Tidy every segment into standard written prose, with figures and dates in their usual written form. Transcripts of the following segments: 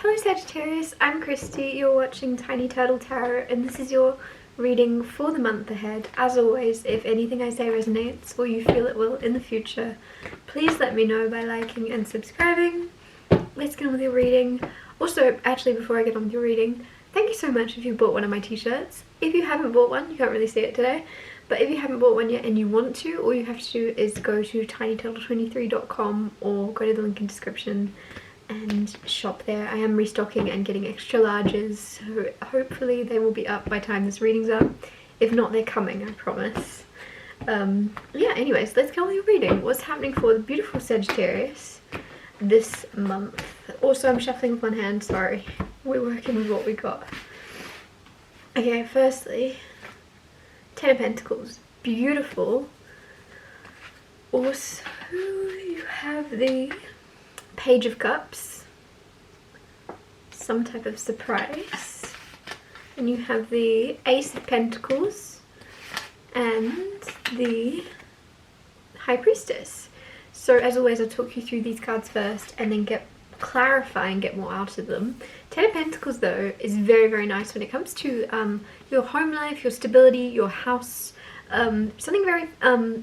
Hello Sagittarius, I'm Christy, you're watching Tiny Turtle Tarot, and this is your reading for the month ahead. As always, if anything I say resonates or you feel it will in the future, please let me know by liking and subscribing. Let's get on with your reading. Also, actually before I get on with your reading, thank you so much if you bought one of my t-shirts. If you haven't bought one, you can't really see it today, but if you haven't bought one yet and you want to, all you have to do is go to tinyturtle23.com or go to the link in description and shop there. I am restocking and getting extra larges, so hopefully they will be up by the time this reading's up. If not, they're coming, I promise. Yeah, anyways, let's go with your reading. What's happening for the beautiful Sagittarius this month? Also, I'm shuffling with one hand, sorry. We're working with what we got. Okay, firstly, Ten of Pentacles. Beautiful. Also, you have the Page of Cups, some type of surprise, and you have the Ace of Pentacles and the High Priestess. So as always, I'll talk you through these cards first and then clarify and get more out of them. Ten of Pentacles though is very, very nice when it comes to your home life, your stability, your house, something very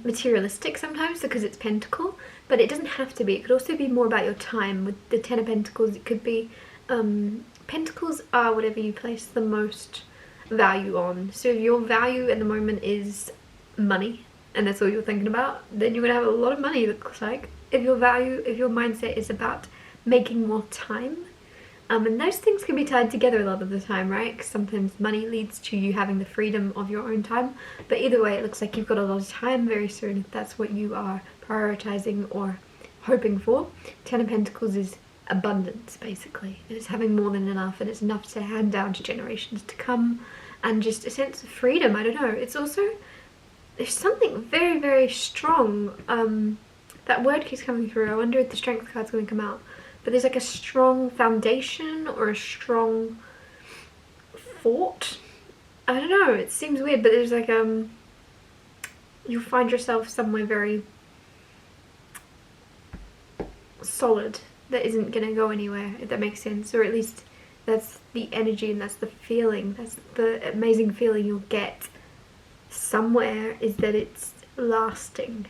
materialistic sometimes because it's pentacle, but it doesn't have to be. It could also be more about your time. With the Ten of Pentacles, it could be pentacles are whatever you place the most value on. So if your value at the moment is money and that's all you're thinking about, then you're gonna have a lot of money, it looks like. If your mindset is about making more time, and those things can be tied together a lot of the time, right? Because sometimes money leads to you having the freedom of your own time. But either way, it looks like you've got a lot of time very soon if that's what you are prioritizing or hoping for. Ten of Pentacles is abundance, basically. It's having more than enough, and it's enough to hand down to generations to come, and just a sense of freedom. I don't know. It's also, there's something very, very strong. That word keeps coming through. I wonder if the Strength card's going to come out. But there's like a strong foundation or a strong fort. I don't know, it seems weird, but there's like you'll find yourself somewhere very solid that isn't gonna go anywhere, if that makes sense. Or at least that's the energy and that's the feeling. That's the amazing feeling you'll get somewhere, is that it's lasting.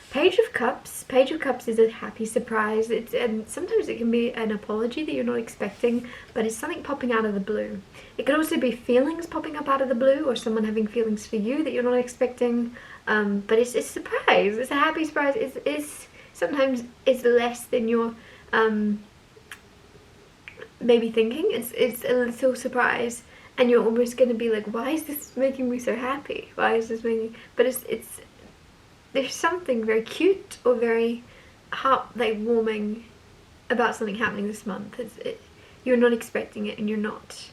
Page of Cups. Page of Cups is a happy surprise. And sometimes it can be an apology that you're not expecting, but it's something popping out of the blue. It could also be feelings popping up out of the blue, or someone having feelings for you that you're not expecting. But it's a surprise. It's a happy surprise. It's sometimes it's less than you're maybe thinking. It's a little surprise, and you're almost going to be like, why is this making me so happy? Why is this making? But it's there's something very cute or very warming about something happening this month. You're not expecting it, and you're not.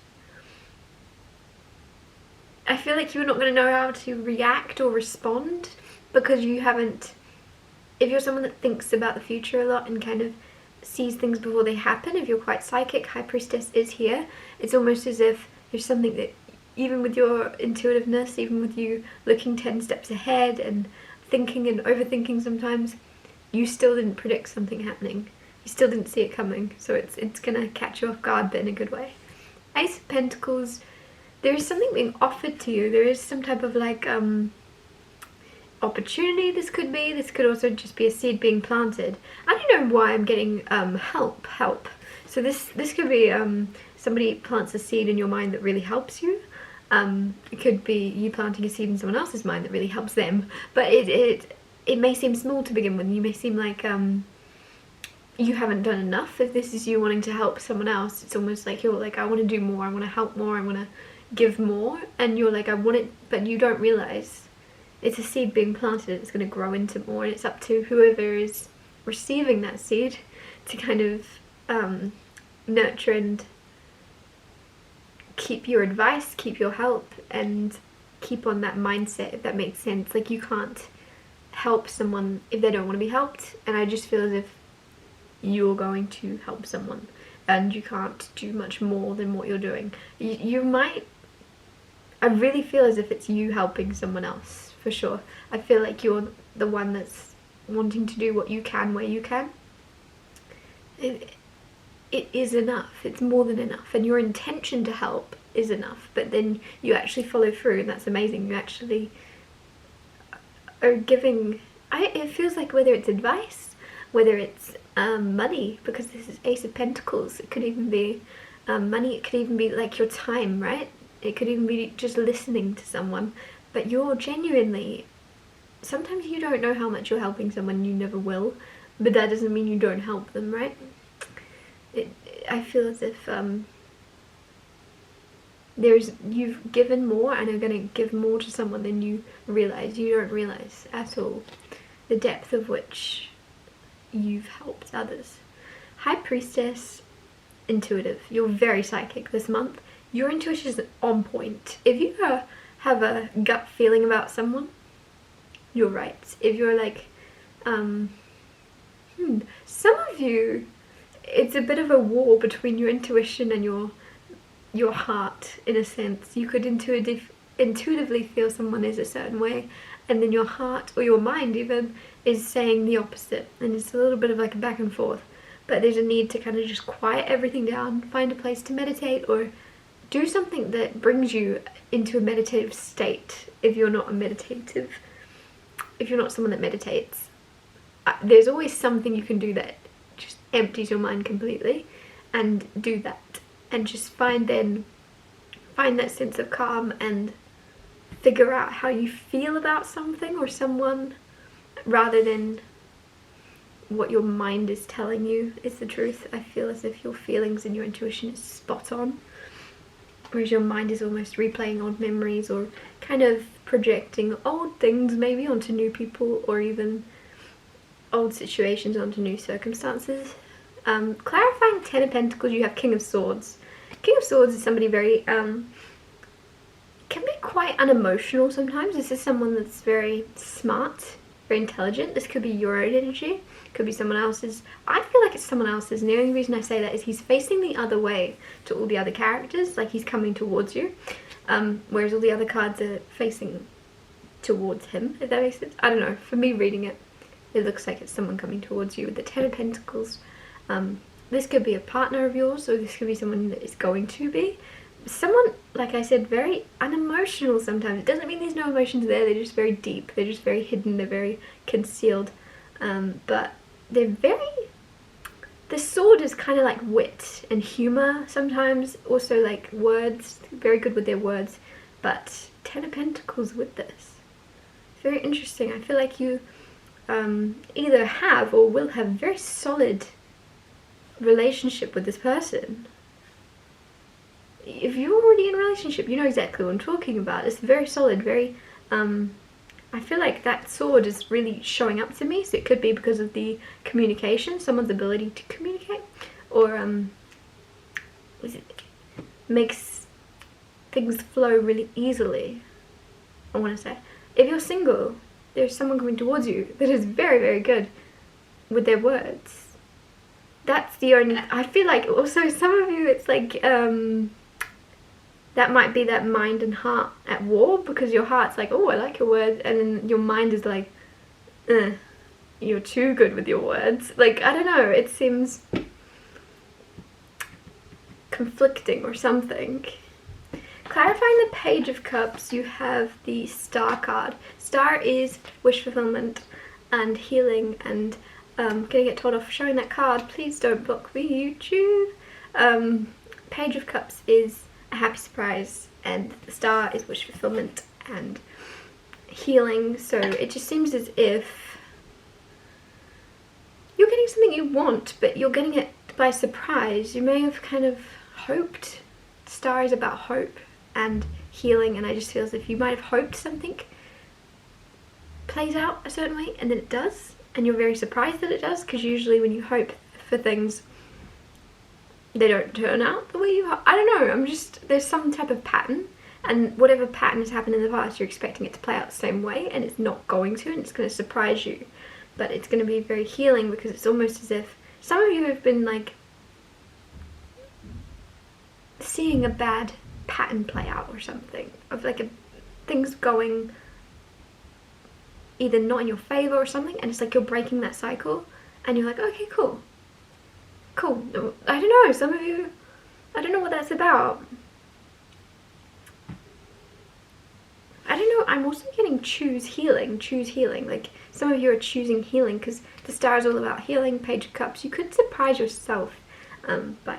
I feel like you're not going to know how to react or respond because you haven't. If you're someone that thinks about the future a lot and kind of sees things before they happen, if you're quite psychic, High Priestess is here. It's almost as if there's something that, even with your intuitiveness, even with you looking 10 steps ahead and thinking and overthinking sometimes, you still didn't predict something happening. You still didn't see it coming, so it's gonna catch you off guard, but in a good way. Ace of Pentacles, there is something being offered to you. There is some type of like opportunity this could be. This could also just be a seed being planted. I don't know why I'm getting help. So this could be somebody plants a seed in your mind that really helps you. It could be you planting a seed in someone else's mind that really helps them, but it may seem small to begin with. You may seem like you haven't done enough. If this is you wanting to help someone else, it's almost like you're like, I want to do more, I want to help more, I want to give more, and you're like, I want it, but you don't realize it's a seed being planted and it's going to grow into more, and it's up to whoever is receiving that seed to kind of nurture and keep your advice, keep your help, and keep on that mindset, if that makes sense. Like, you can't help someone if they don't want to be helped, and I just feel as if you're going to help someone and you can't do much more than what you're doing. You might, I really feel as if it's you helping someone else, for sure. I feel like you're the one that's wanting to do what you can where you can. it is enough. It's more than enough, and your intention to help is enough, but then you actually follow through, and that's amazing. You actually are giving, it feels like, whether it's advice, whether it's money, because this is Ace of Pentacles, it could even be money, it could even be like your time, right? It could even be just listening to someone, but you're genuinely, sometimes you don't know how much you're helping someone, you never will, but that doesn't mean you don't help them, right? I feel as if you've given more and are going to give more to someone than you realize. You don't realize at all the depth of which you've helped others. High Priestess, intuitive. You're very psychic this month. Your intuition is on point. If you have a gut feeling about someone, you're right. If you're like, some of you, it's a bit of a war between your intuition and your heart, in a sense. You could intuitively feel someone is a certain way, and then your heart, or your mind even, is saying the opposite, and it's a little bit of like a back and forth. But there's a need to kind of just quiet everything down, find a place to meditate, or do something that brings you into a meditative state. If you're not someone that meditates, there's always something you can do that just empties your mind completely, and do that, and just find that sense of calm and figure out how you feel about something or someone, rather than what your mind is telling you is the truth. I feel as if your feelings and your intuition is spot on, whereas your mind is almost replaying old memories, or kind of projecting old things maybe onto new people, or even old situations onto new circumstances. Clarifying 10 of Pentacles, you have King of Swords. King of Swords is somebody very, can be quite unemotional sometimes. This is someone that's very smart, very intelligent. This could be your own energy, could be someone else's. I feel like it's someone else's, and the only reason I say that is he's facing the other way to all the other characters, like he's coming towards you, whereas all the other cards are facing towards him, if that makes sense. I don't know, for me reading it, it looks like it's someone coming towards you with the 10 of Pentacles. This could be a partner of yours, or this could be someone that is going to be. Someone, like I said, very unemotional sometimes. It doesn't mean there's no emotions there, they're just very deep, they're just very hidden, they're very concealed. But they're very... The sword is kind of like wit and humour sometimes, also like words, very good with their words. But 10 of Pentacles with this. It's very interesting. I feel like you either have or will have very solid relationship with this person. If you're already in a relationship, you know exactly what I'm talking about. It's very solid, very I feel like that sword is really showing up to me, so it could be because of the communication, someone's ability to communicate, or makes things flow really easily. I want to say, if you're single, there's someone coming towards you that is very, very good with their words. That's the only... I feel like also some of you, it's like that might be that mind and heart at war, because your heart's like, oh, I like your words, and then your mind is like, you're too good with your words. Like, I don't know, it seems conflicting or something. Clarifying the Page of Cups, you have the Star card. Star is wish fulfillment and healing, and I'm gonna get told off for showing that card. Please don't block me, YouTube. Page of Cups is a happy surprise, and the Star is wish fulfillment and healing. So it just seems as if you're getting something you want, but you're getting it by surprise. You may have kind of hoped. Star is about hope and healing, and I just feel as if you might have hoped something plays out a certain way, and then it does, and you're very surprised that it does, because usually when you hope for things, they don't turn out the way you hope. I don't know, there's some type of pattern, and whatever pattern has happened in the past, you're expecting it to play out the same way, and it's not going to, and it's going to surprise you. But it's going to be very healing, because it's almost as if some of you have been like seeing a bad pattern play out or something, of like things going either not in your favor or something, and it's like you're breaking that cycle, and you're like, okay, cool, Cool. I don't know, some of you, I don't know what that's about. I don't know, I'm also getting choose healing, like some of you are choosing healing because the star is all about healing. Page of Cups, you could surprise yourself by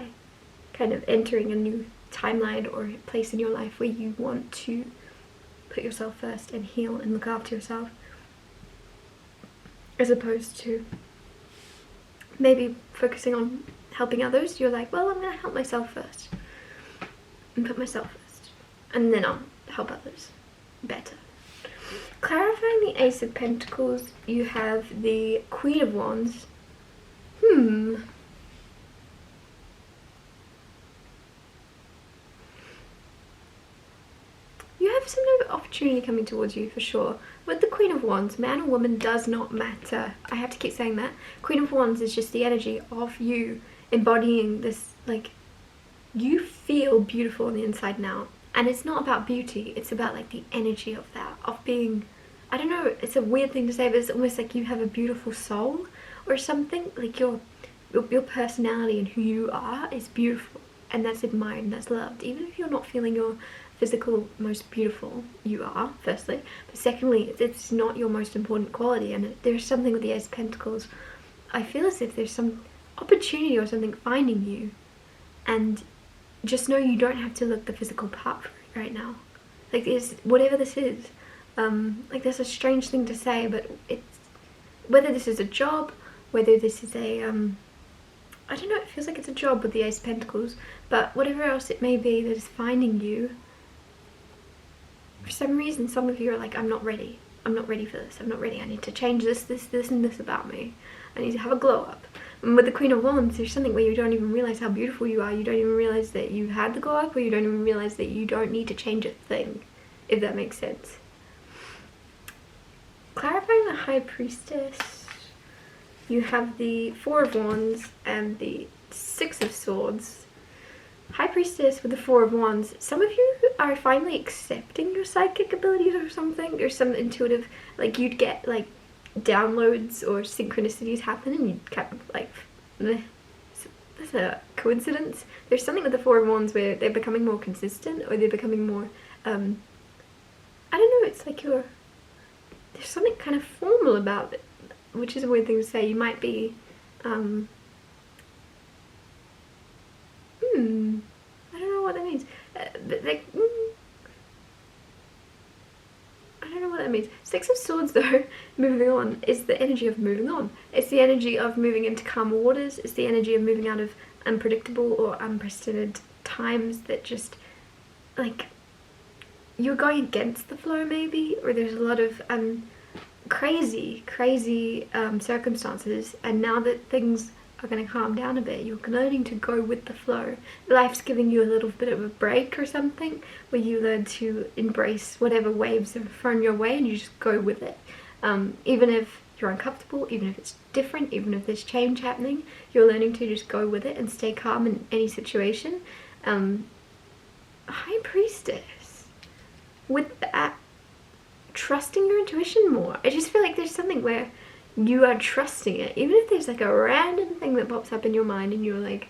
kind of entering a new timeline or place in your life where you want to put yourself first and heal and look after yourself, as opposed to maybe focusing on helping others. You're like, well, I'm gonna help myself first and put myself first, and then I'll help others better. Clarifying the Ace of Pentacles, you have the Queen of Wands. You have some type of opportunity coming towards you for sure. With the Queen of Wands, man or woman does not matter. I have to keep saying that. Queen of Wands is just the energy of you embodying this, like, you feel beautiful on the inside now. And it's not about beauty, it's about like the energy of that, of being, I don't know, it's a weird thing to say, but it's almost like you have a beautiful soul or something. Like your personality and who you are is beautiful, and that's admired and that's loved. Even if you're not feeling your physical most beautiful, you are, firstly. But secondly, it's not your most important quality, and there's something with the Ace of Pentacles. I feel as if there's some opportunity or something finding you, and just know you don't have to look the physical part for it right now. Like, it's whatever this is. Like, that's a strange thing to say, but it's, whether this is a job, whether this is a I don't know, it feels like it's a job with the Ace of Pentacles, but whatever else it may be that is finding you, for some reason some of you are like, I'm not ready for this, I'm not ready, I need to change this and this about me, I need to have a glow up. And with the Queen of Wands, there's something where you don't even realize how beautiful you are, you don't even realize that you had the glow up, or you don't even realize that you don't need to change a thing, if that makes sense. Clarifying the High Priestess, you have the Four of Wands and the Six of Swords. High Priestess with the Four of Wands, some of you are finally accepting your psychic abilities or something. There's some intuitive, like, you'd get like downloads or synchronicities happen and you'd kind of like, that's a coincidence. There's something with the Four of Wands where they're becoming more consistent, or they're becoming more, I don't know, it's like there's something kind of formal about it, which is a weird thing to say. You might be, I don't know what that means, but like, I don't know what that means. Six of Swords though, moving on, is the energy of moving on. It's the energy of moving into calmer waters. It's the energy of moving out of unpredictable or unprecedented times that just, like, you're going against the flow maybe, or there's a lot of crazy circumstances, and now that things are going to calm down a bit, you're learning to go with the flow. Life's giving you a little bit of a break or something, where you learn to embrace whatever waves are thrown your way and you just go with it. Even if you're uncomfortable, even if it's different, even if there's change happening, you're learning to just go with it and stay calm in any situation. High Priestess, with that, trusting your intuition more. I just feel like there's something where you are trusting it, even if there's like a random thing that pops up in your mind and you're like,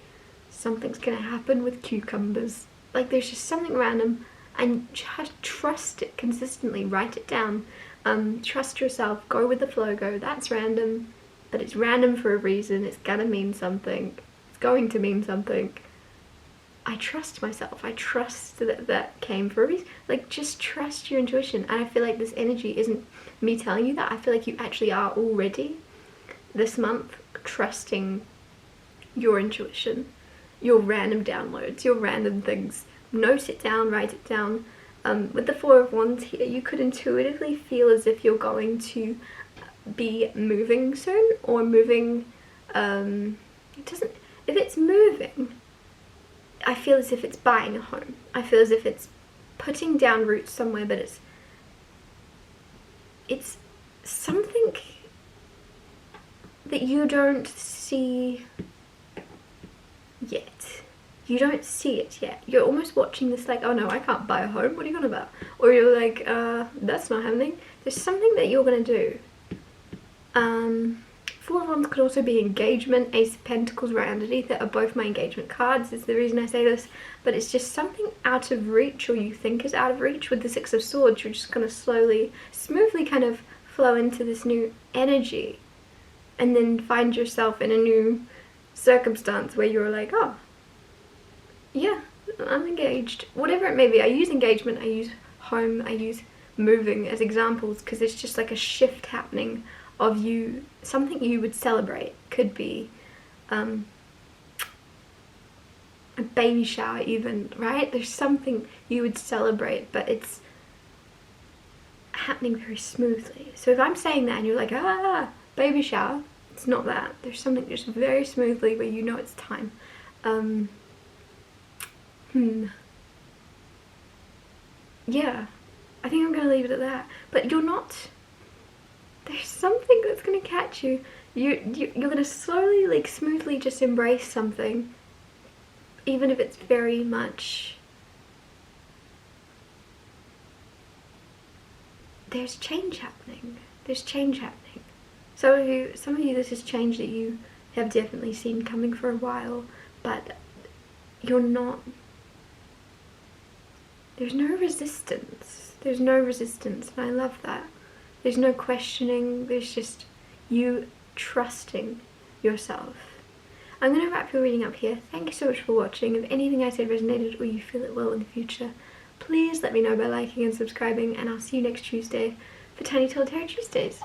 something's gonna happen with cucumbers, like there's just something random, and just trust it consistently. Write it down. Trust yourself, go with the flow, go, that's random, but it's random for a reason, it's gonna mean something, it's going to mean something. I trust myself, I trust that that came for a reason. Like, just trust your intuition. And I feel like this energy isn't me telling you that, I feel like you actually are already this month trusting your intuition, your random downloads, your random things. Note it down, write it down. With the Four of Wands here, you could intuitively feel as if you're going to be moving soon, or moving, it doesn't, if it's moving, I feel as if it's buying a home. I feel as if it's putting down roots somewhere, but it's something that you don't see yet. You don't see it yet. You're almost watching this like, oh no, I can't buy a home, what are you on about? Or you're like, that's not happening. There's something that you're gonna do. Four of Wands could also be engagement. Ace of Pentacles right underneath it are both my engagement cards, is the reason I say this. But it's just something out of reach, or you think is out of reach. With the Six of Swords, you're just going to slowly, smoothly kind of flow into this new energy. And then find yourself in a new circumstance where you're like, oh, yeah, I'm engaged. Whatever it may be. I use engagement, I use home, I use moving as examples, because it's just like a shift happening of you, something you would celebrate. Could be a baby shower even, right? There's something you would celebrate, but it's happening very smoothly. So if I'm saying that and you're like, ah, baby shower, it's not that. There's something just very smoothly where you know it's time. Yeah, I think I'm gonna leave it at that. But you're not, there's something that's gonna catch you. You're gonna slowly, like, smoothly just embrace something, even if it's very much, there's change happening. There's change happening. Some of you, this is change that you have definitely seen coming for a while, but you're not, there's no resistance. There's no resistance, and I love that. There's no questioning, there's just you trusting yourself. I'm going to wrap your reading up here. Thank you so much for watching. If anything I said resonated or you feel it will in the future, please let me know by liking and subscribing, and I'll see you next Tuesday for Tiny Tell Tarot Tuesdays.